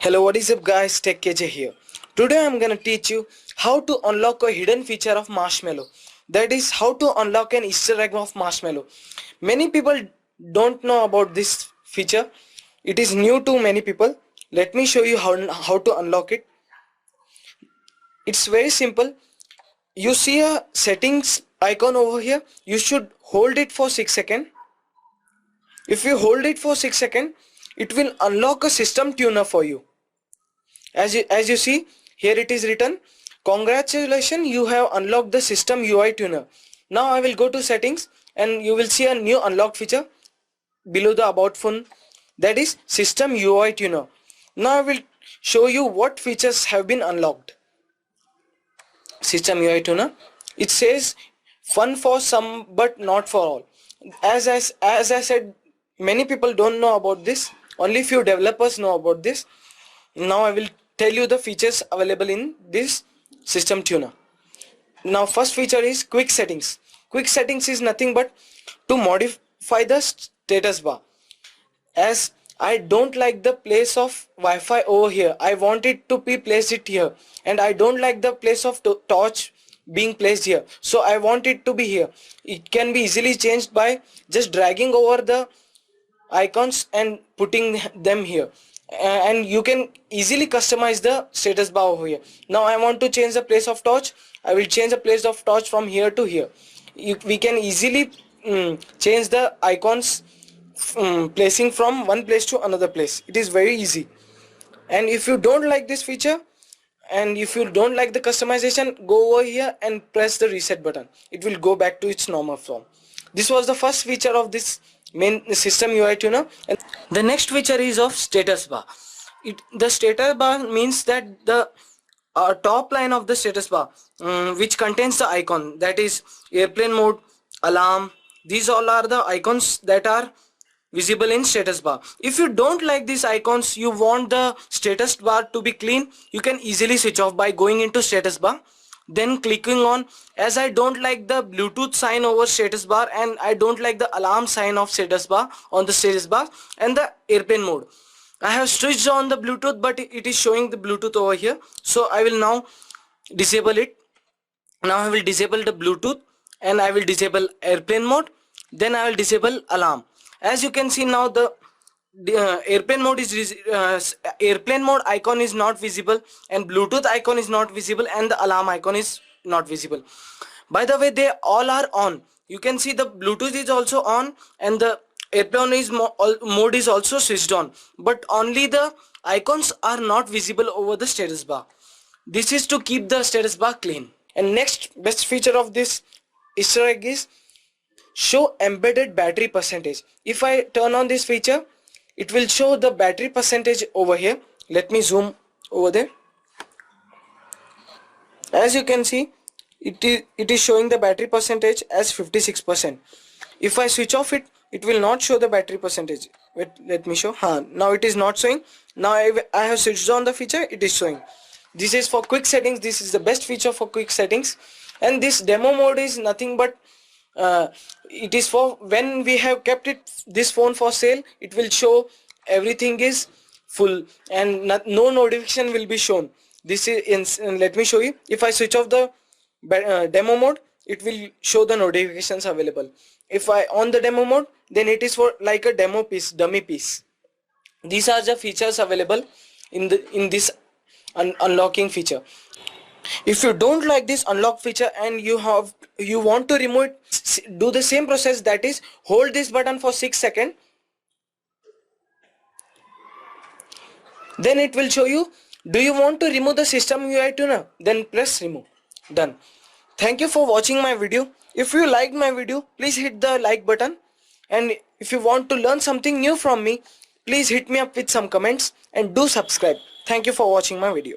Hello, what is up guys, Tech KJ here. Today I'm gonna teach you how to unlock a hidden feature of Marshmallow. That is how to unlock an Easter egg of Marshmallow. Many people don't know about this feature. It is new to many people. Let me show you how to unlock it. It's very simple. You see a settings icon over here. You should hold it for 6 seconds. If you hold it for 6 seconds, it will unlock a system tuner for you. As you see here, it is written, congratulations, you have unlocked the system UI tuner. Now I will go to settings and you will see a new unlocked feature below the about phone, that is system UI tuner. Now I will show you what features have been unlocked. System UI tuner, it says fun for some but not for all. As I said, many people don't know about this. Only few developers know about this. Now I will tell you the features available in this system tuner. Now first feature is quick settings. Quick settings is nothing but to modify the status bar. As I don't like the place of Wi-Fi over here, I want it to be placed it here, and I don't like the place of torch being placed here, so I want it to be here. It can be easily changed by just dragging over the icons and putting them here, and you can easily customize the status bar over here. Now I want to change the place of torch. I will change the place of torch from here to here. We can easily change the icons placing from one place to another place. It is very easy. And if you don't like this feature, and if you don't like the customization, go over here and press the reset button. It will go back to its normal form. This was the first feature of this main system UI tuner. And the next feature is of status bar. The status bar means that the top line of the status bar, which contains the icon, that is airplane mode, alarm. These all are the icons that are visible in status bar. If you don't like these icons, you want the status bar to be clean, you can easily switch off by going into status bar, then clicking on, as I don't like the Bluetooth sign over status bar, and I don't like the alarm sign of status bar on the status bar, and the airplane mode. I have switched on the Bluetooth, but it is showing the Bluetooth over here, so I will now disable it. Now I will disable the Bluetooth and I will disable airplane mode, then I will disable alarm. As you can see now, the airplane mode is airplane mode icon is not visible, and Bluetooth icon is not visible, and the alarm icon is not visible. By the way, they all are on. You can see the Bluetooth is also on, and the airplane mode is also switched on, but only the icons are not visible over the status bar. This is to keep the status bar clean. And next best feature of this Easter egg is show embedded battery percentage. If I turn on this feature, it will show the battery percentage over here. Let me zoom over there. As you can see, it is showing the battery percentage as 56%. If I switch off it, it will not show the battery percentage. Wait, let me show. Now it is not showing. Now I have switched on the feature, it is showing. This is for quick settings. This is the best feature for quick settings. And this demo mode is nothing but it is for when we have kept this phone for sale. It will show everything is full and no notification will be shown. This is let me show you. If I switch off the demo mode, it will show the notifications available. If I on the demo mode, then it is for like a demo piece, dummy piece. These are the features available in this unlocking feature. If you don't like this unlock feature and you want to remove it, do the same process, that is hold this button for 6 seconds, then it will show you, do you want to remove the system UI tuner, then press remove. Done. Thank you for watching my video. If you liked my video, please hit the like button, and if you want to learn something new from me, please hit me up with some comments and do subscribe. Thank you for watching my video.